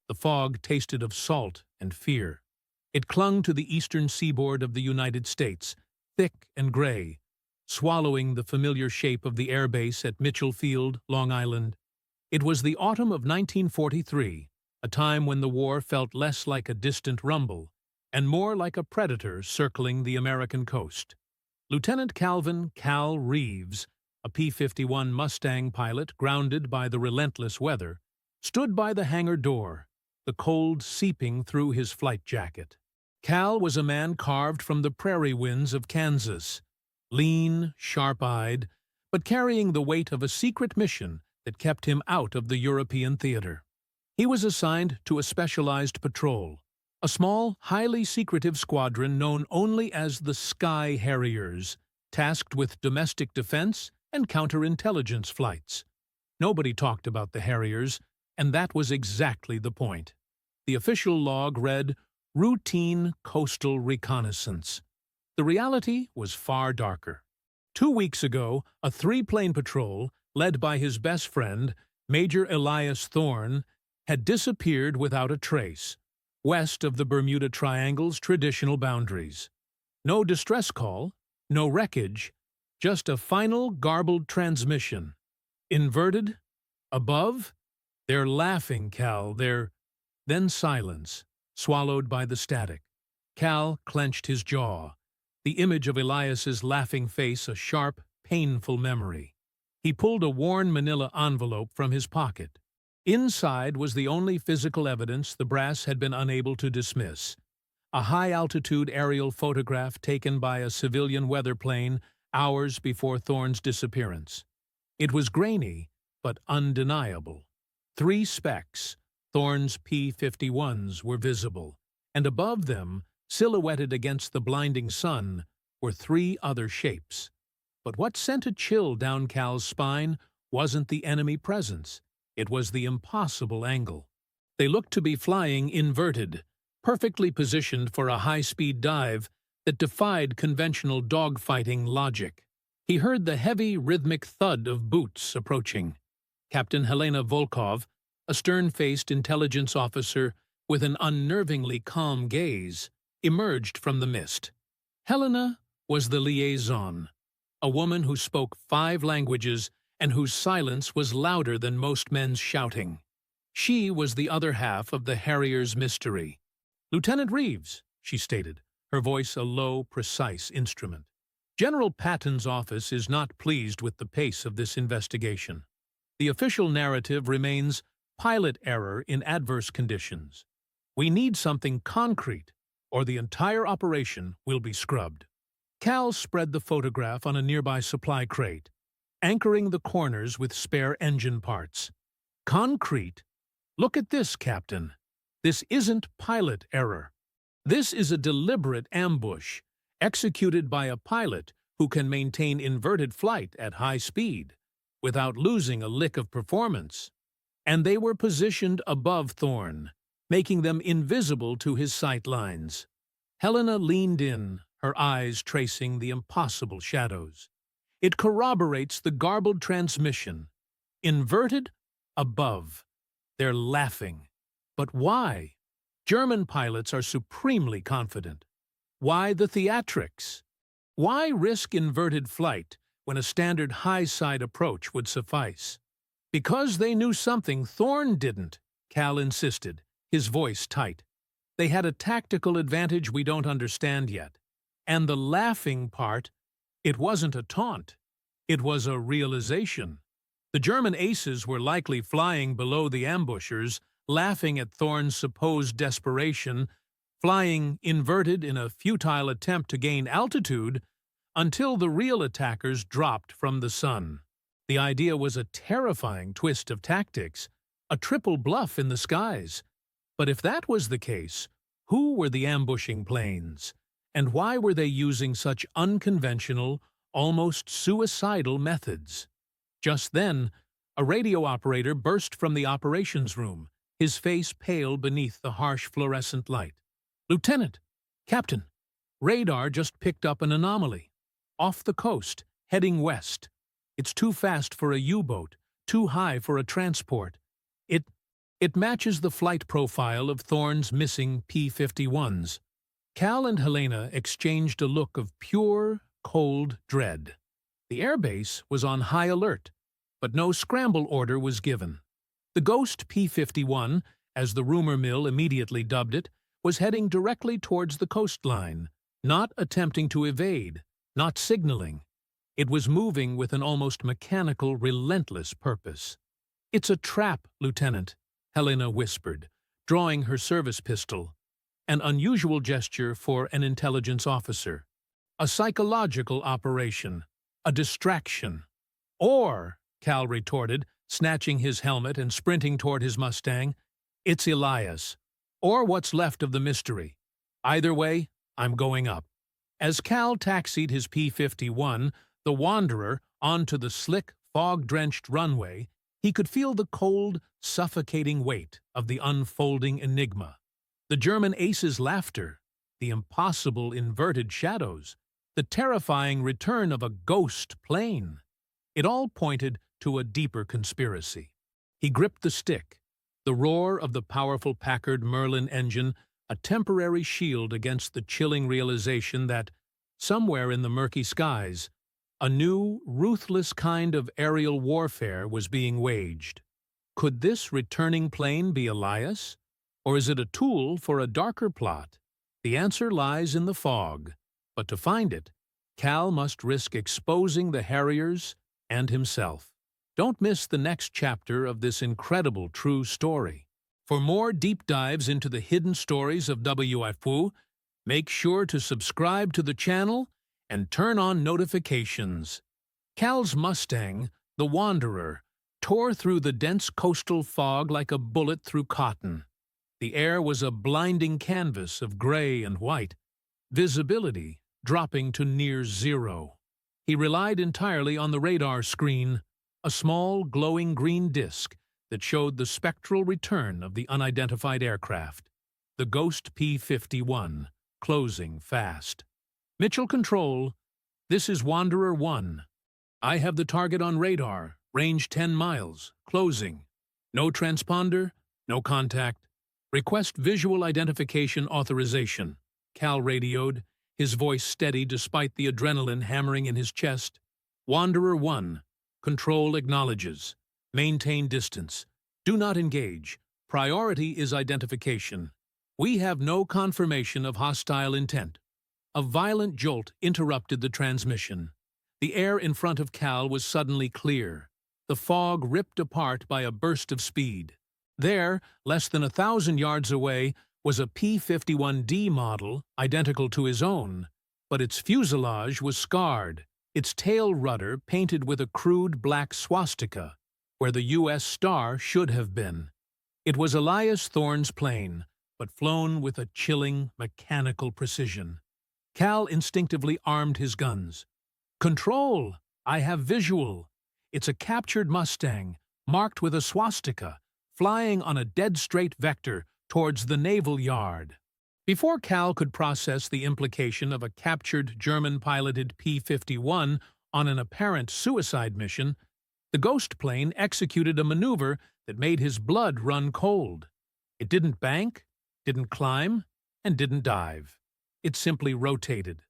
The fog tasted of salt and fear. It clung to the eastern seaboard of the United States, thick and gray, swallowing the familiar shape of the airbase at Mitchell Field, Long Island. It was the autumn of 1943, a time when the war felt less like a distant rumble and more like a predator circling the American coast. Lieutenant Calvin "Cal" Reeves, a P-51 Mustang pilot grounded by the relentless weather, stood by the hangar door, the cold seeping through his flight jacket. Cal was a man carved from the prairie winds of Kansas, lean, sharp-eyed, but carrying the weight of a secret mission that kept him out of the European theater. He was assigned to a specialized patrol, a small, highly secretive squadron known only as the Sky Harriers, tasked with domestic defense and counterintelligence flights. Nobody talked about the Harriers, and that was exactly the point. The official log read, "Routine coastal reconnaissance." The reality was far darker. 2 weeks ago, a 3-plane patrol, led by his best friend, Major Elias Thorne, had disappeared without a trace, west of the Bermuda Triangle's traditional boundaries. No distress call, no wreckage, just a final garbled transmission. Inverted? Above? "They're laughing, Cal, they're—" Then silence, swallowed by the static. Cal clenched his jaw, the image of Elias's laughing face a sharp, painful memory. He pulled a worn manila envelope from his pocket. Inside was the only physical evidence the brass had been unable to dismiss: a high-altitude aerial photograph taken by a civilian weather plane hours before Thorne's disappearance. It was grainy, but undeniable. 3 specks, Thorne's P-51s, were visible, and above them, silhouetted against the blinding sun, were 3 other shapes. But what sent a chill down Cal's spine wasn't the enemy presence. It was the impossible angle. They looked to be flying inverted, perfectly positioned for a high-speed dive that defied conventional dogfighting logic. He heard the heavy, rhythmic thud of boots approaching. Captain Helena Volkov, a stern-faced intelligence officer with an unnervingly calm gaze, emerged from the mist. Helena was the liaison, a woman who spoke 5 languages and whose silence was louder than most men's shouting. She was the other half of the Harrier's mystery. "Lieutenant Reeves," she stated, her voice a low, precise instrument. "General Patton's office is not pleased with the pace of this investigation. The official narrative remains pilot error in adverse conditions. We need something concrete, or the entire operation will be scrubbed." Cal spread the photograph on a nearby supply crate, anchoring the corners with spare engine parts. "Concrete? Look at this, Captain. This isn't pilot error. This is a deliberate ambush, executed by a pilot who can maintain inverted flight at high speed, without losing a lick of performance. And they were positioned above Thorne, making them invisible to his sight lines." Helena leaned in, her eyes tracing the impossible shadows. "It corroborates the garbled transmission. Inverted? Above. They're laughing. But why? German pilots are supremely confident. Why the theatrics? Why risk inverted flight when a standard high-side approach would suffice?" "Because they knew something Thorne didn't," Cal insisted, his voice tight. "They had a tactical advantage we don't understand yet. And the laughing part, it wasn't a taunt. It was a realization. The German aces were likely flying below the ambushers, laughing at Thorne's supposed desperation, flying inverted in a futile attempt to gain altitude until the real attackers dropped from the sun. The idea was a terrifying twist of tactics, a triple bluff in the skies. But if that was the case, who were the ambushing planes? And why were they using such unconventional, almost suicidal methods? Just then, a radio operator burst from the operations room, his face pale beneath the harsh fluorescent light. "Lieutenant! Captain! Radar just picked up an anomaly. Off the coast, heading west. It's too fast for a U-boat, too high for a transport. It It matches the flight profile of Thorne's missing P-51s. Cal and Helena exchanged a look of pure, cold dread. The airbase was on high alert, but no scramble order was given. The Ghost P-51, as the rumor mill immediately dubbed it, was heading directly towards the coastline, not attempting to evade, not signaling. It was moving with an almost mechanical, relentless purpose. "It's a trap, Lieutenant," Helena whispered, drawing her service pistol, an unusual gesture for an intelligence officer. "A psychological operation, a distraction." "Or," Cal retorted, snatching his helmet and sprinting toward his Mustang, "it's Elias, or what's left of the mystery. Either way, I'm going up." As Cal taxied his P-51, the Wanderer, onto the slick, fog-drenched runway, he could feel the cold, suffocating weight of the unfolding enigma. The German ace's laughter, the impossible inverted shadows, the terrifying return of a ghost plane. It all pointed to a deeper conspiracy. He gripped the stick, the roar of the powerful Packard Merlin engine a temporary shield against the chilling realization that, somewhere in the murky skies, a new, ruthless kind of aerial warfare was being waged. Could this returning plane be Elias? Or is it a tool for a darker plot? The answer lies in the fog, but to find it, Cal must risk exposing the Harriers and himself. Don't miss the next chapter of this incredible true story. For more deep dives into the hidden stories of WFU, make sure to subscribe to the channel and turn on notifications. Cal's Mustang, the Wanderer, tore through the dense coastal fog like a bullet through cotton. The air was a blinding canvas of gray and white, visibility dropping to near zero. He relied entirely on the radar screen, a small, glowing green disk that showed the spectral return of the unidentified aircraft, the Ghost P-51, closing fast. "Mitchell Control, this is Wanderer 1. I have the target on radar, range 10 miles, closing. No transponder, no contact. Request visual identification authorization," Cal radioed, his voice steady despite the adrenaline hammering in his chest. "Wanderer 1, Control acknowledges. Maintain distance. Do not engage. Priority is identification. We have no confirmation of hostile intent." A violent jolt interrupted the transmission. The air in front of Cal was suddenly clear, the fog ripped apart by a burst of speed. There, less than 1,000 yards away, was a P-51D model, identical to his own, but its fuselage was scarred, its tail rudder painted with a crude black swastika, where the U.S. star should have been. It was Elias Thorne's plane, but flown with a chilling, mechanical precision. Cal instinctively armed his guns. "Control! I have visual. It's a captured Mustang, marked with a swastika, flying on a dead-straight vector towards the naval yard." Before Cal could process the implication of a captured German-piloted P-51 on an apparent suicide mission, the Ghost plane executed a maneuver that made his blood run cold. It didn't bank, didn't climb, and didn't dive. It simply rotated.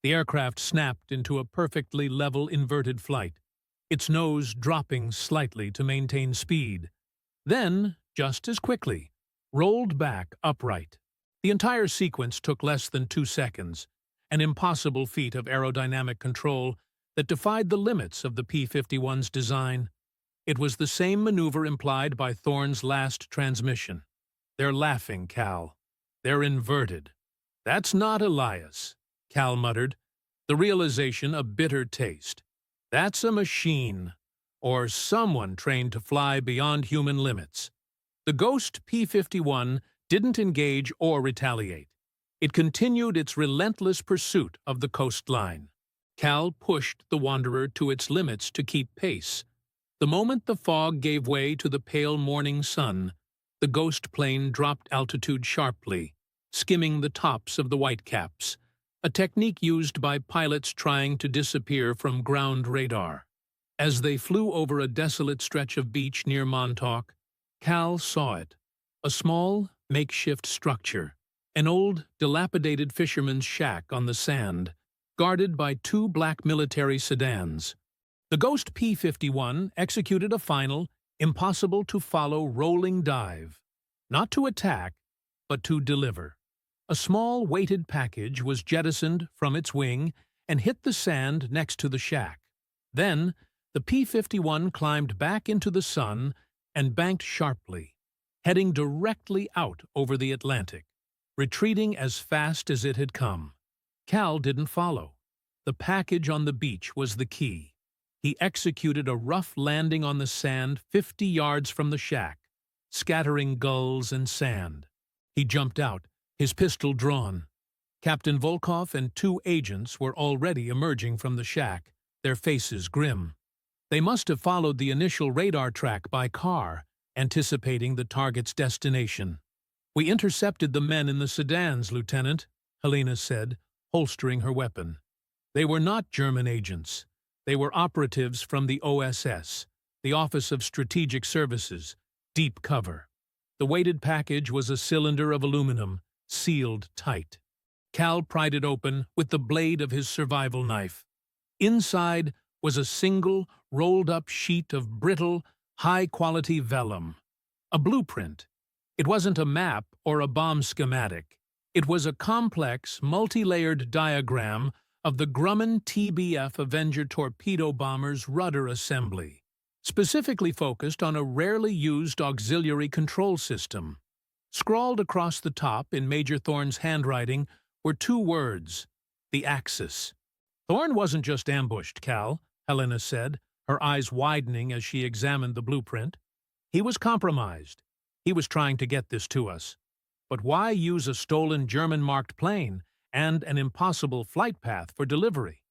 The aircraft snapped into a perfectly level inverted flight, its nose dropping slightly to maintain speed. Then, just as quickly, rolled back upright. The entire sequence took less than 2 seconds, an impossible feat of aerodynamic control that defied the limits of the P-51's design. It was the same maneuver implied by Thorne's last transmission. "They're laughing, Cal. They're inverted." "That's not Elias," Cal muttered, the realization a bitter taste. "That's a machine, or someone trained to fly beyond human limits." The Ghost P-51 didn't engage or retaliate. It continued its relentless pursuit of the coastline. Cal pushed the Wanderer to its limits to keep pace. The moment the fog gave way to the pale morning sun, the Ghost plane dropped altitude sharply, skimming the tops of the whitecaps, a technique used by pilots trying to disappear from ground radar. As they flew over a desolate stretch of beach near Montauk, Cal saw it, A small, makeshift structure, an old, dilapidated fisherman's shack on the sand, guarded by two black military sedans. The Ghost P-51 executed a final, impossible-to-follow rolling dive, not to attack, but to deliver. A small, weighted package was jettisoned from its wing and hit the sand next to the shack. Then, the P-51 climbed back into the sun and banked sharply, heading directly out over the Atlantic, retreating as fast as it had come. Cal didn't follow. The package on the beach was the key. He executed a rough landing on the sand 50 yards from the shack, scattering gulls and sand. He jumped out, his pistol drawn. Captain Volkov and two agents were already emerging from the shack, their faces grim. They must have followed the initial radar track by car, anticipating the target's destination. "We intercepted the men in the sedans, Lieutenant," Helena said, holstering her weapon. They were not German agents. They were operatives from the OSS, the Office of Strategic Services, deep cover. The weighted package was a cylinder of aluminum, sealed tight. Cal pried it open with the blade of his survival knife. Inside was a single, rolled-up sheet of brittle, high-quality vellum. A blueprint. It wasn't a map or a bomb schematic. It was a complex, multi-layered diagram of the Grumman TBF Avenger torpedo bomber's rudder assembly, specifically focused on a rarely used auxiliary control system. Scrawled across the top in Major Thorne's handwriting were two words: the Axis. "Thorne wasn't just ambushed, Cal," Helena said, her eyes widening as she examined the blueprint. "He was compromised. He was trying to get this to us. But why use a stolen German-marked plane and an impossible flight path for delivery?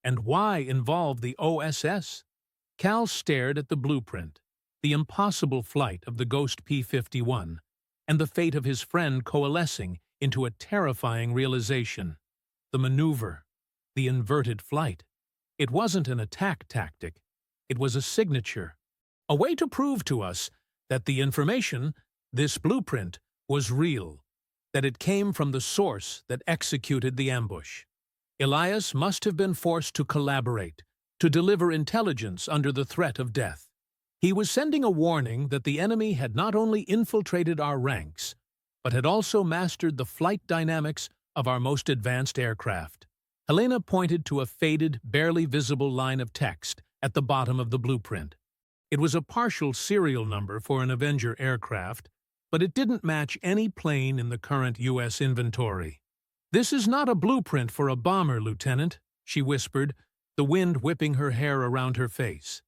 And why involve the OSS?" Cal stared at the blueprint, the impossible flight of the Ghost P-51, and the fate of his friend coalescing into a terrifying realization. The maneuver, the inverted flight. It wasn't an attack tactic. It was a signature. A way to prove to us that the information, this blueprint, was real, that it came from the source that executed the ambush. Elias must have been forced to collaborate, to deliver intelligence under the threat of death. He was sending a warning that the enemy had not only infiltrated our ranks, but had also mastered the flight dynamics of our most advanced aircraft. Helena pointed to a faded, barely visible line of text at the bottom of the blueprint. It was a partial serial number for an Avenger aircraft, but it didn't match any plane in the current U.S. inventory. "This is not a blueprint for a bomber, Lieutenant," she whispered, the wind whipping her hair around her face.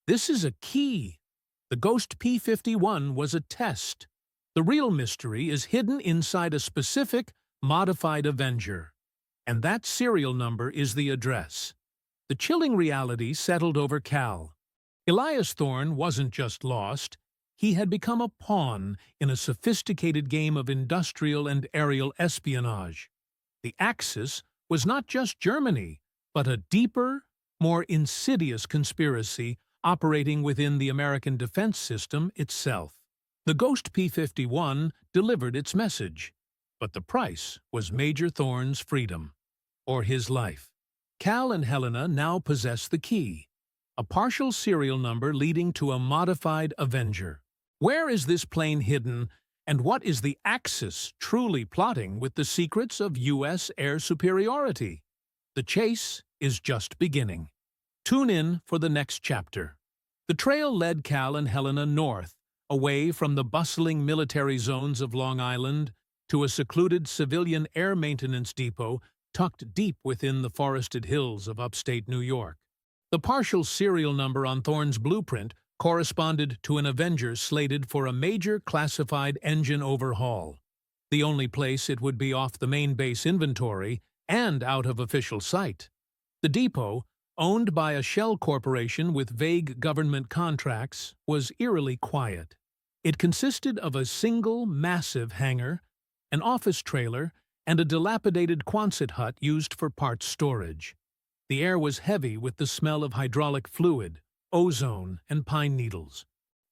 "This is a key. The Ghost P-51 was a test. The real mystery is hidden inside a specific, modified Avenger. And that serial number is the address." The chilling reality settled over Cal. Elias Thorne wasn't just lost. He had become a pawn in a sophisticated game of industrial and aerial espionage. The Axis was not just Germany, but a deeper, more insidious conspiracy operating within the American defense system itself. The Ghost P-51 delivered its message, but the price was Major Thorne's freedom, or his life. Cal and Helena now possess the key, a partial serial number leading to a modified Avenger. Where is this plane hidden, and what is the Axis truly plotting with the secrets of U.S. air superiority? The chase is just beginning. Tune in for the next chapter. The trail led Cal and Helena north, away from the bustling military zones of Long Island, to a secluded civilian air maintenance depot tucked deep within the forested hills of upstate New York. The partial serial number on Thorne's blueprint corresponded to an Avenger slated for a major classified engine overhaul, the only place it would be off the main base inventory and out of official sight. The depot, owned by a shell corporation with vague government contracts, was eerily quiet. It consisted of a single massive hangar, an office trailer, and a dilapidated Quonset hut used for parts storage. The air was heavy with the smell of hydraulic fluid, ozone, and pine needles.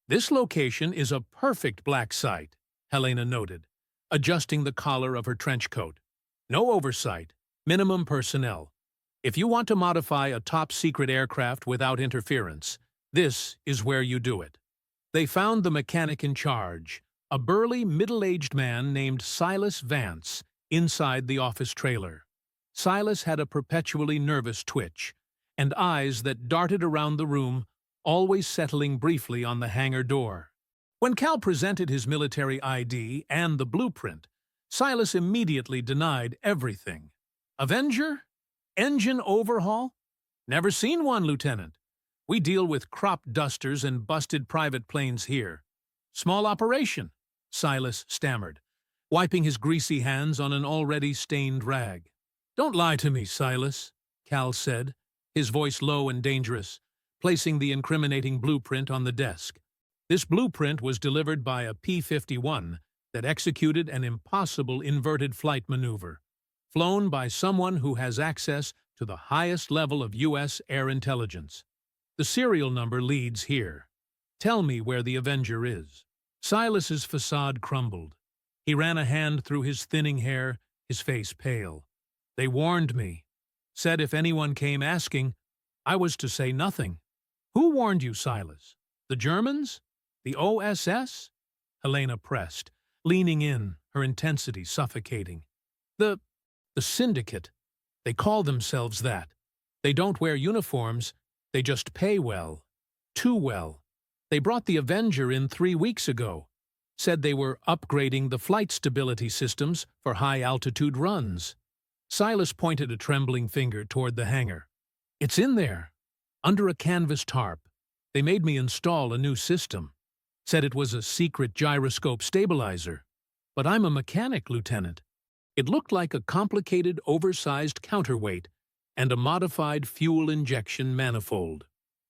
"This location is a perfect black site," Helena noted, adjusting the collar of her trench coat. No oversight, minimum personnel. If you want to modify a top-secret aircraft without interference, this is where you do it. They found the mechanic in charge, a burly, middle-aged man named Silas Vance, inside the office trailer. Silas had a perpetually nervous twitch, and eyes that darted around the room, always settling briefly on the hangar door. When Cal presented his military ID and the blueprint, Silas immediately denied everything. Avenger? Engine overhaul? Never seen one, Lieutenant. We deal with crop dusters and busted private planes here. Small operation, Silas stammered, wiping his greasy hands on an already stained rag. Don't lie to me, Silas, Cal said, his voice low and dangerous, placing the incriminating blueprint on the desk. This blueprint was delivered by a P-51 that executed an impossible inverted flight maneuver, flown by someone who has access to the highest level of U.S. air intelligence. The serial number leads here. Tell me where the Avenger is. Silas's facade crumbled. He ran a hand through his thinning hair, his face pale. They warned me. Said if anyone came asking, I was to say nothing. Who warned you, Silas? The Germans? The OSS? Helena pressed, leaning in, her intensity suffocating. The Syndicate. They call themselves that. They don't wear uniforms, they just pay well. Too well. They brought the Avenger in 3 weeks ago. Said they were upgrading the flight stability systems for high-altitude runs. Silas pointed a trembling finger toward the hangar. It's in there, under a canvas tarp. They made me install a new system. Said it was a secret gyroscope stabilizer. But I'm a mechanic, Lieutenant. It looked like a complicated, oversized counterweight and a modified fuel injection manifold.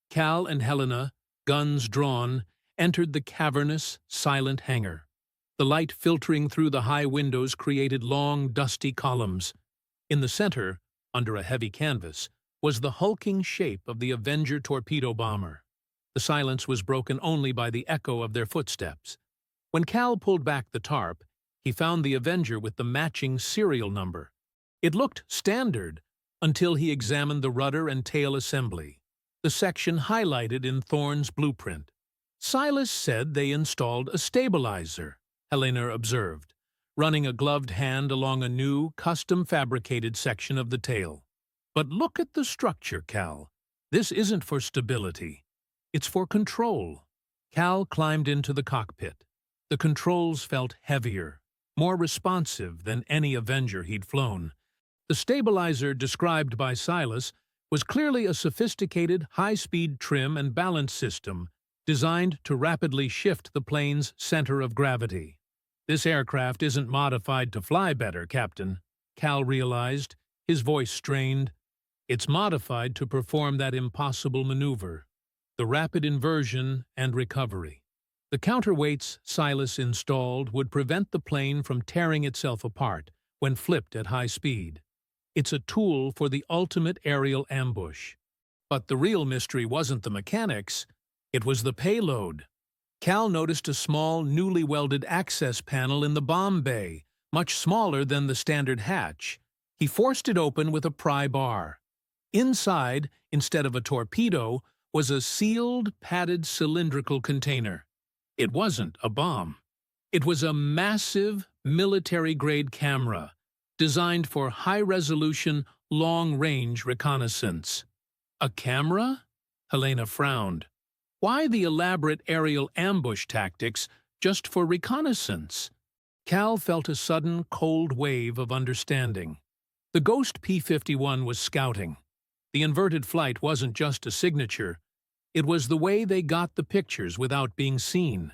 Cal and Helena, guns drawn, entered the cavernous, silent hangar. The light filtering through the high windows created long, dusty columns. In the center, under a heavy canvas, was the hulking shape of the Avenger torpedo bomber. The silence was broken only by the echo of their footsteps. When Cal pulled back the tarp, he found the Avenger with the matching serial number. It looked standard until he examined the rudder and tail assembly, the section highlighted in Thorne's blueprint. Silas said they installed a stabilizer, Helena observed, running a gloved hand along a new, custom-fabricated section of the tail. But look at the structure, Cal. This isn't for stability. It's for control. Cal climbed into the cockpit. The controls felt heavier, more responsive than any Avenger he'd flown. The stabilizer described by Silas was clearly a sophisticated, high-speed trim and balance system designed to rapidly shift the plane's center of gravity. This aircraft isn't modified to fly better, Captain, Cal realized, his voice strained. It's modified to perform that impossible maneuver, the rapid inversion and recovery. The counterweights Silas installed would prevent the plane from tearing itself apart when flipped at high speed. It's a tool for the ultimate aerial ambush. But the real mystery wasn't the mechanics, it was the payload. Cal noticed a small, newly welded access panel in the bomb bay, much smaller than the standard hatch. He forced it open with a pry bar. Inside, instead of a torpedo, was a sealed, padded cylindrical container. It wasn't a bomb. It was a massive, military-grade camera, designed for high-resolution, long-range reconnaissance. A camera? Helena frowned. Why the elaborate aerial ambush tactics just for reconnaissance? Cal felt a sudden, cold wave of understanding. The Ghost P-51 was scouting. The inverted flight wasn't just a signature. It was the way they got the pictures without being seen.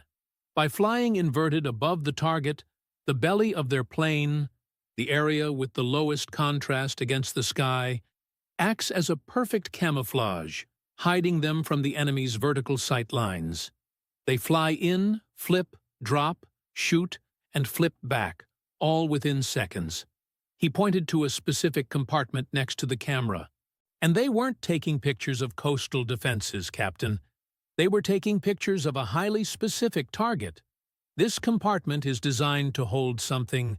By flying inverted above the target, the belly of their plane, the area with the lowest contrast against the sky, acts as a perfect camouflage, hiding them from the enemy's vertical sight lines. They fly in, flip, drop, shoot, and flip back, all within seconds. He pointed to a specific compartment next to the camera. And they weren't taking pictures of coastal defenses, Captain. They were taking pictures of a highly specific target. This compartment is designed to hold something,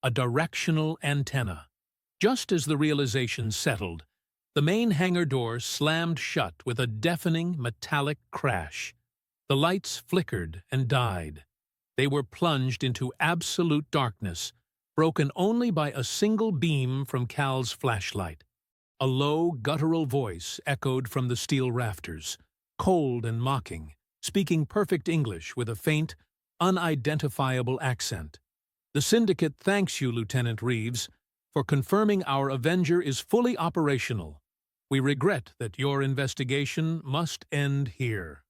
a directional antenna. Just as the realization settled, the main hangar door slammed shut with a deafening metallic crash. The lights flickered and died. They were plunged into absolute darkness, broken only by a single beam from Cal's flashlight. A low, guttural voice echoed from the steel rafters, cold and mocking, speaking perfect English with a faint, unidentifiable accent. "The Syndicate thanks you, Lieutenant Reeves, for confirming our Avenger is fully operational. We regret that your investigation must end here."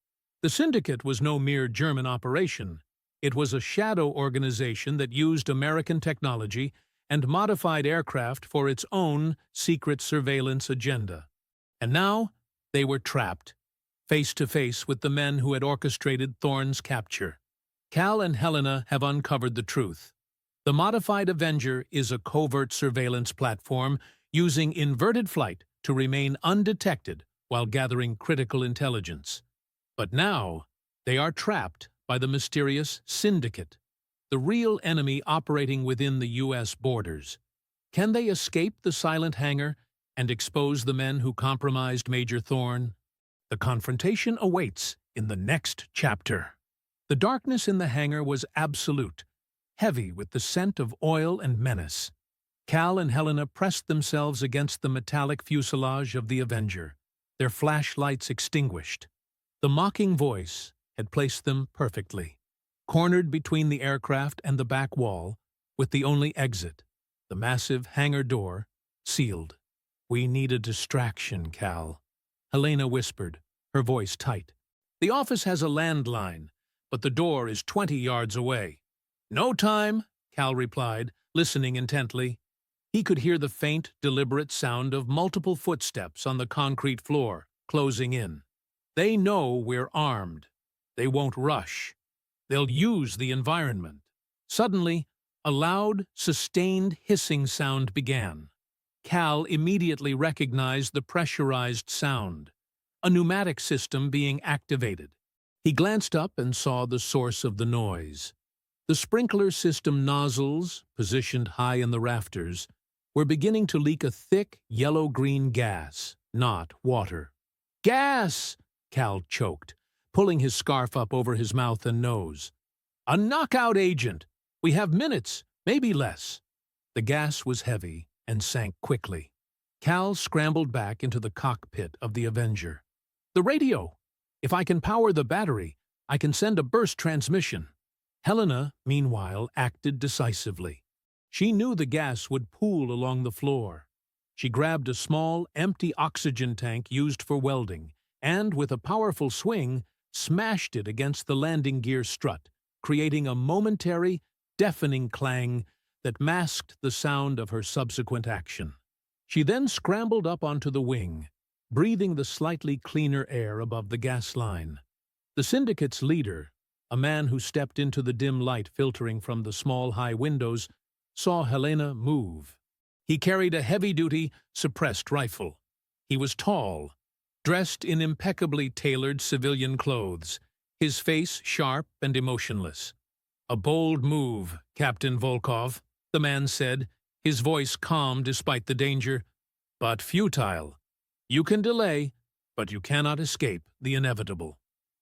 The Syndicate was no mere German operation. It was a shadow organization that used American technology and modified aircraft for its own secret surveillance agenda. And now they were trapped, face to face with the men who had orchestrated Thorne's capture. Cal and Helena have uncovered the truth. The modified Avenger is a covert surveillance platform using inverted flight to remain undetected while gathering critical intelligence. But now they are trapped by the mysterious Syndicate, the real enemy operating within the U.S. borders. Can they escape the silent hangar and expose the men who compromised Major Thorne? The confrontation awaits in the next chapter. The darkness in the hangar was absolute, heavy with the scent of oil and menace. Cal and Helena pressed themselves against the metallic fuselage of the Avenger, their flashlights extinguished. The mocking voice had placed them perfectly, cornered between the aircraft and the back wall, with the only exit, the massive hangar door, sealed. "We need a distraction, Cal," Helena whispered, her voice tight. "The office has a landline, but the door is 20 yards away." "No time," Cal replied, listening intently. He could hear the faint, deliberate sound of multiple footsteps on the concrete floor, closing in. "They know we're armed. They won't rush. They'll use the environment." Suddenly, a loud, sustained hissing sound began. Cal immediately recognized the pressurized sound, a pneumatic system being activated. He glanced up and saw the source of the noise. The sprinkler system nozzles, positioned high in the rafters, were beginning to leak a thick, yellow-green gas, not water. "Gas!" Cal choked, pulling his scarf up over his mouth and nose. "A knockout agent! We have minutes, maybe less." The gas was heavy and sank quickly. Cal scrambled back into the cockpit of the Avenger. "The radio! If I can power the battery, I can send a burst transmission." Helena, meanwhile, acted decisively. She knew the gas would pool along the floor. She grabbed a small, empty oxygen tank used for welding and, with a powerful swing, smashed it against the landing gear strut, creating a momentary, deafening clang that masked the sound of her subsequent action. She then scrambled up onto the wing, breathing the slightly cleaner air above the gas line. The Syndicate's leader, a man who stepped into the dim light filtering from the small high windows, saw Helena move. He carried a heavy-duty, suppressed rifle. He was tall, dressed in impeccably tailored civilian clothes, his face sharp and emotionless. "A bold move, Captain Volkov," the man said, his voice calm despite the danger, "but futile. You can delay, but you cannot escape the inevitable."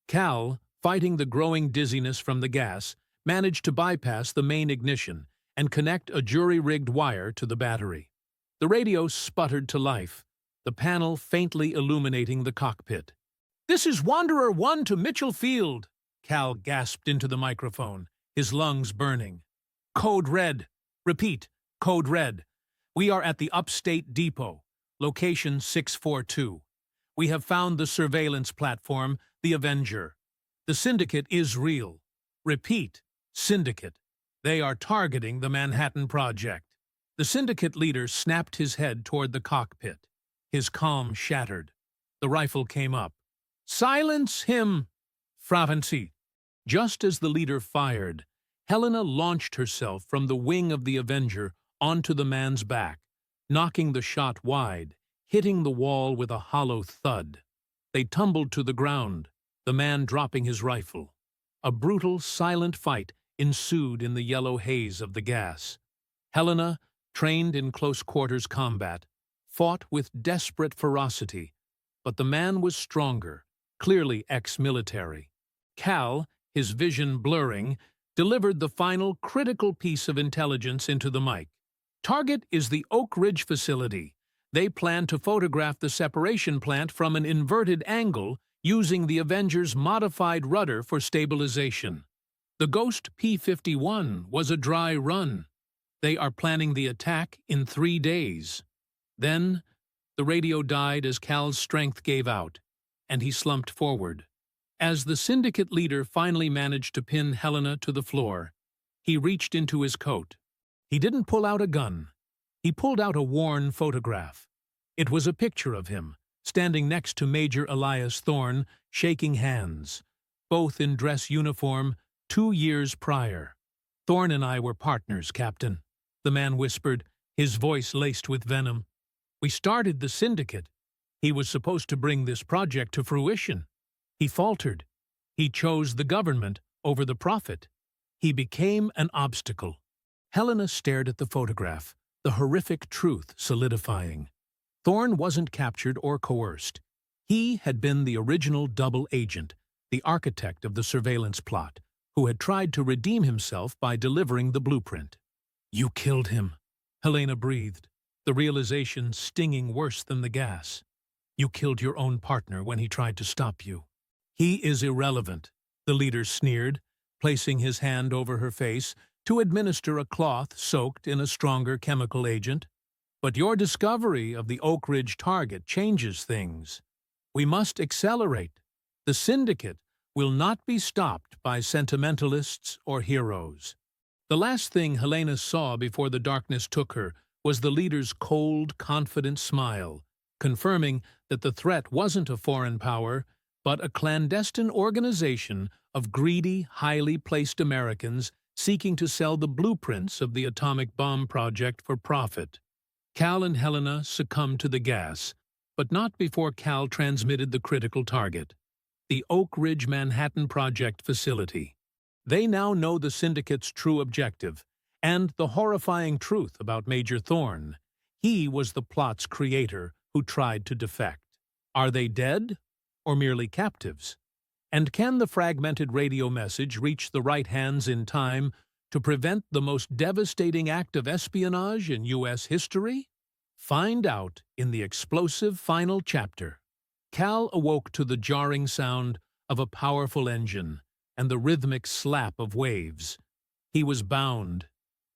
Cal, fighting the growing dizziness from the gas, managed to bypass the main ignition and connect a jury-rigged wire to the battery. The radio sputtered to life, the panel faintly illuminating the cockpit. "This is Wanderer 1 to Mitchell Field," Cal gasped into the microphone, his lungs burning. "Code Red. Repeat, Code Red. We are at the Upstate Depot, location 642. We have found the surveillance platform, the Avenger. The Syndicate is real. Repeat, Syndicate. They are targeting the Manhattan Project." The Syndicate leader snapped his head toward the cockpit. His calm shattered. The rifle came up. "Silence him, Fravency." Just as the leader fired, Helena launched herself from the wing of the Avenger onto the man's back, knocking the shot wide, hitting the wall with a hollow thud. They tumbled to the ground, the man dropping his rifle. A brutal, silent fight ensued in the yellow haze of the gas. Helena, trained in close-quarters combat, fought with desperate ferocity, but the man was stronger, clearly ex-military. Cal, his vision blurring, delivered the final critical piece of intelligence into the mic. Target is the Oak Ridge facility. They plan to photograph the separation plant from an inverted angle using the Avenger's modified rudder for stabilization. The Ghost P-51 was a dry run. They are planning the attack in 3 days. Then, the radio died as Cal's strength gave out, and he slumped forward. As the syndicate leader finally managed to pin Helena to the floor, he reached into his coat. He didn't pull out a gun. He pulled out a worn photograph. It was a picture of him, standing next to Major Elias Thorne, shaking hands, both in dress uniform 2 years prior. "Thorne and I were partners, Captain," the man whispered, his voice laced with venom. "We started the syndicate. He was supposed to bring this project to fruition. He faltered. He chose the government over the profit. He became an obstacle." Helena stared at the photograph, the horrific truth solidifying. Thorne wasn't captured or coerced. He had been the original double agent, the architect of the surveillance plot, who had tried to redeem himself by delivering the blueprint. "You killed him," Helena breathed, the realization stinging worse than the gas. "You killed your own partner when he tried to stop you." "He is irrelevant," the leader sneered, placing his hand over her face to administer a cloth soaked in a stronger chemical agent. "But your discovery of the Oak Ridge target changes things. We must accelerate. The syndicate will not be stopped by sentimentalists or heroes." The last thing Helena saw before the darkness took her was the leader's cold, confident smile, confirming that the threat wasn't a foreign power, but a clandestine organization of greedy, highly placed Americans seeking to sell the blueprints of the atomic bomb project for profit. Cal and Helena succumbed to the gas, but not before Cal transmitted the critical target, the Oak Ridge Manhattan Project facility. They now know the syndicate's true objective, and the horrifying truth about Major Thorne. He was the plot's creator who tried to defect. Are they dead, or merely captives? And can the fragmented radio message reach the right hands in time to prevent the most devastating act of espionage in U.S. history? Find out in the explosive final chapter. Cal awoke to the jarring sound of a powerful engine and the rhythmic slap of waves. He was bound,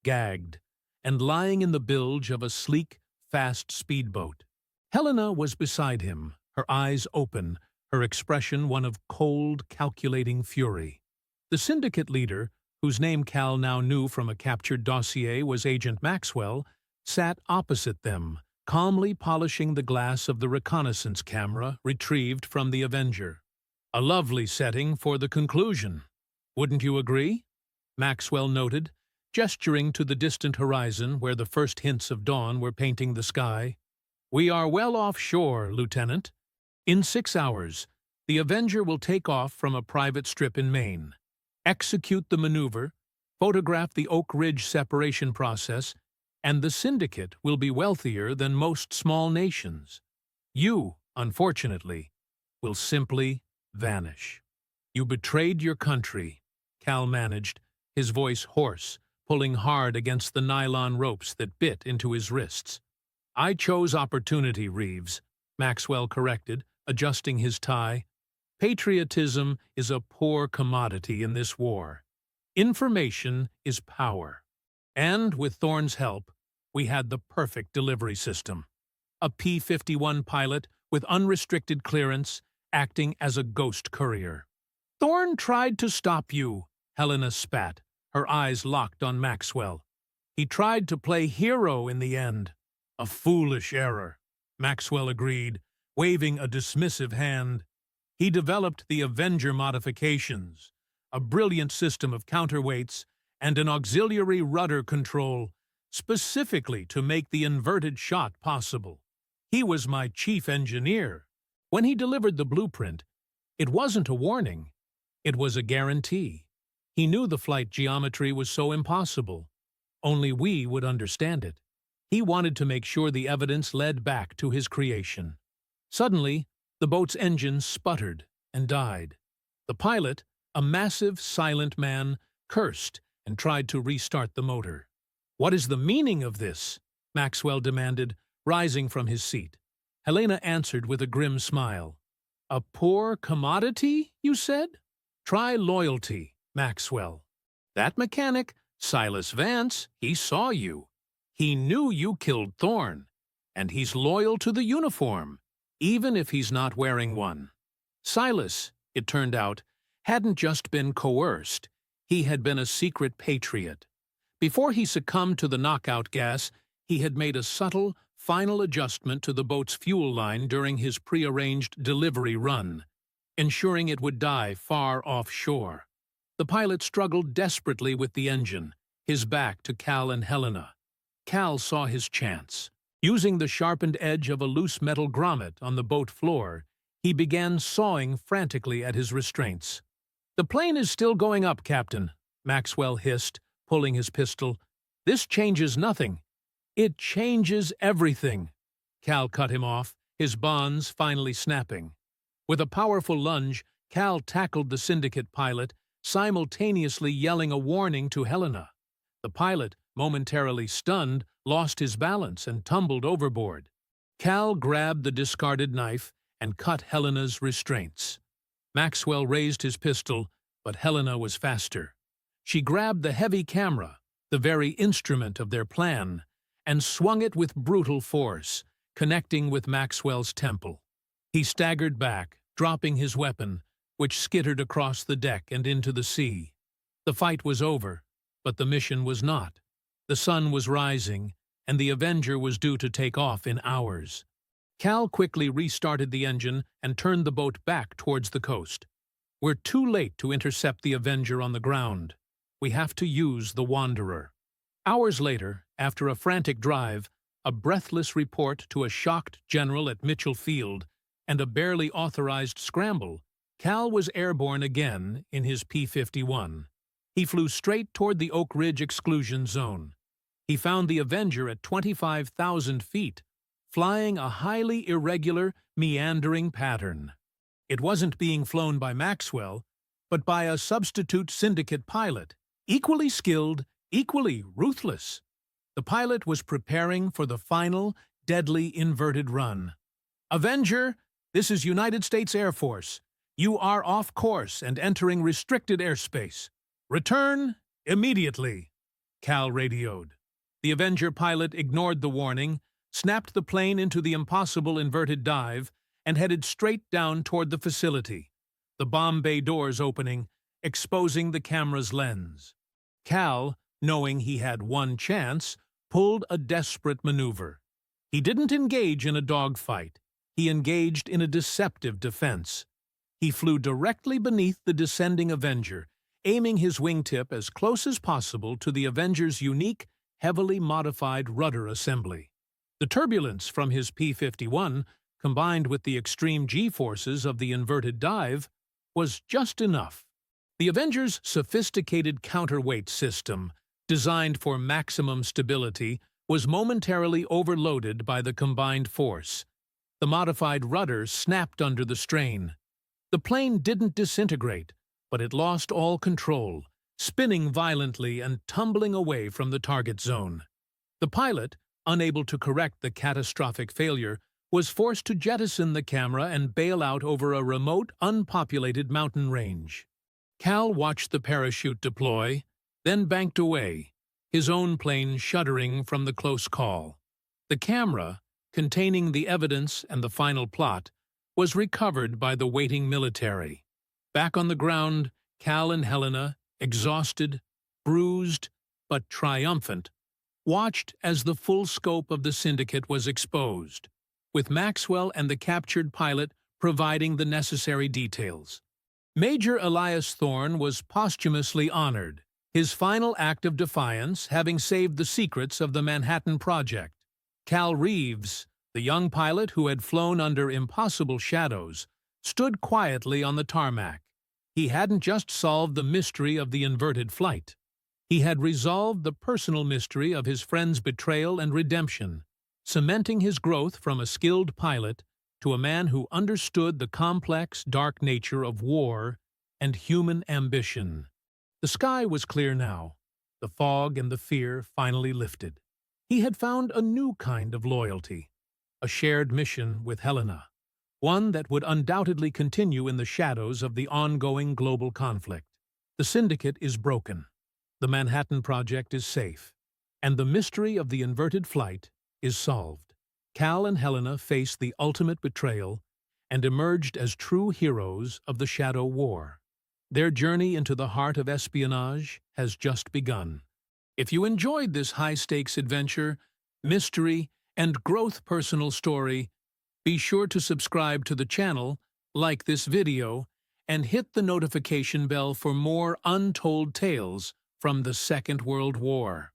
gagged, and lying in the bilge of a sleek, fast speedboat. Helena was beside him, her eyes open, her expression one of cold, calculating fury. The syndicate leader, whose name Cal now knew from a captured dossier was Agent Maxwell, sat opposite them, calmly polishing the glass of the reconnaissance camera retrieved from the Avenger. "A lovely setting for the conclusion. Wouldn't you agree?" Maxwell noted, gesturing to the distant horizon where the first hints of dawn were painting the sky. "We are well offshore, Lieutenant. In 6 hours, the Avenger will take off from a private strip in Maine, execute the maneuver, photograph the Oak Ridge separation process, and the syndicate will be wealthier than most small nations. You, unfortunately, will simply vanish." "You betrayed your country," Cal managed, his voice hoarse, pulling hard against the nylon ropes that bit into his wrists. "I chose opportunity, Reeves," Maxwell corrected, adjusting his tie. "Patriotism is a poor commodity in this war. Information is power. And with Thorne's help, we had the perfect delivery system. A P-51 pilot with unrestricted clearance, acting as a ghost courier." "Thorne tried to stop you," Helena spat, her eyes locked on Maxwell. "He tried to play hero in the end." "A foolish error," Maxwell agreed, waving a dismissive hand. "He developed the Avenger modifications, a brilliant system of counterweights and an auxiliary rudder control, specifically to make the inverted shot possible. He was my chief engineer. When he delivered the blueprint, it wasn't a warning. It was a guarantee. He knew the flight geometry was so impossible. Only we would understand it. He wanted to make sure the evidence led back to his creation. Suddenly, the boat's engine sputtered and died. The pilot, a massive, silent man, cursed and tried to restart the motor. "What is the meaning of this?" Maxwell demanded, rising from his seat. Helena answered with a grim smile. "A poor commodity, you said? Try loyalty, Maxwell. That mechanic, Silas Vance, he saw you. He knew you killed Thorne, and he's loyal to the uniform, even if he's not wearing one." Silas, it turned out, hadn't just been coerced. He had been a secret patriot. Before he succumbed to the knockout gas, he had made a subtle, final adjustment to the boat's fuel line during his prearranged delivery run, ensuring it would die far offshore. The pilot struggled desperately with the engine, his back to Cal and Helena. Cal saw his chance. Using the sharpened edge of a loose metal grommet on the boat floor, he began sawing frantically at his restraints. "The plane is still going up, Captain," Maxwell hissed, pulling his pistol. "This changes nothing." "It changes everything." Cal cut him off, his bonds finally snapping. With a powerful lunge, Cal tackled the Syndicate pilot, simultaneously yelling a warning to Helena. The pilot, momentarily stunned, lost his balance and tumbled overboard. Cal grabbed the discarded knife and cut Helena's restraints. Maxwell raised his pistol, but Helena was faster. She grabbed the heavy camera, the very instrument of their plan, and swung it with brutal force, connecting with Maxwell's temple. He staggered back, dropping his weapon, which skittered across the deck and into the sea. The fight was over, but the mission was not. The sun was rising, and the Avenger was due to take off in hours. Cal quickly restarted the engine and turned the boat back towards the coast. "We're too late to intercept the Avenger on the ground. We have to use the Wanderer." Hours later, after a frantic drive, a breathless report to a shocked general at Mitchell Field, and a barely authorized scramble, Cal was airborne again in his P-51. He flew straight toward the Oak Ridge exclusion zone. He found the Avenger at 25,000 feet, flying a highly irregular, meandering pattern. It wasn't being flown by Maxwell, but by a substitute Syndicate pilot, equally skilled, equally ruthless. The pilot was preparing for the final, deadly inverted run. "Avenger, this is United States Air Force. You are off course and entering restricted airspace. Return immediately," Cal radioed. The Avenger pilot ignored the warning, snapped the plane into the impossible inverted dive, and headed straight down toward the facility, the bomb bay doors opening, exposing the camera's lens. Cal, knowing he had one chance, pulled a desperate maneuver. He didn't engage in a dogfight. He engaged in a deceptive defense. He flew directly beneath the descending Avenger, aiming his wingtip as close as possible to the Avenger's unique, heavily modified rudder assembly. The turbulence from his P-51, combined with the extreme G-forces of the inverted dive, was just enough. The Avenger's sophisticated counterweight system, designed for maximum stability, was momentarily overloaded by the combined force. The modified rudder snapped under the strain. The plane didn't disintegrate, but it lost all control, spinning violently and tumbling away from the target zone. The pilot, unable to correct the catastrophic failure, was forced to jettison the camera and bail out over a remote, unpopulated mountain range. Cal watched the parachute deploy, then banked away, his own plane shuddering from the close call. The camera, containing the evidence and the final plot, was recovered by the waiting military. Back on the ground, Cal and Helena, exhausted, bruised, but triumphant, watched as the full scope of the Syndicate was exposed, with Maxwell and the captured pilot providing the necessary details. Major Elias Thorne was posthumously honored, his final act of defiance having saved the secrets of the Manhattan Project. Cal Reeves, the young pilot who had flown under impossible shadows, stood quietly on the tarmac, He hadn't just solved the mystery of the inverted flight. He had resolved the personal mystery of his friend's betrayal and redemption, cementing his growth from a skilled pilot to a man who understood the complex, dark nature of war and human ambition. The sky was clear now. The fog and the fear finally lifted. He had found a new kind of loyalty, a shared mission with Helena, one that would undoubtedly continue in the shadows of the ongoing global conflict. The Syndicate is broken, the Manhattan Project is safe, and the mystery of the inverted flight is solved. Cal and Helena faced the ultimate betrayal and emerged as true heroes of the Shadow War. Their journey into the heart of espionage has just begun. If you enjoyed this high-stakes adventure, mystery, and growth personal story, be sure to subscribe to the channel, like this video, and hit the notification bell for more untold tales from the Second World War.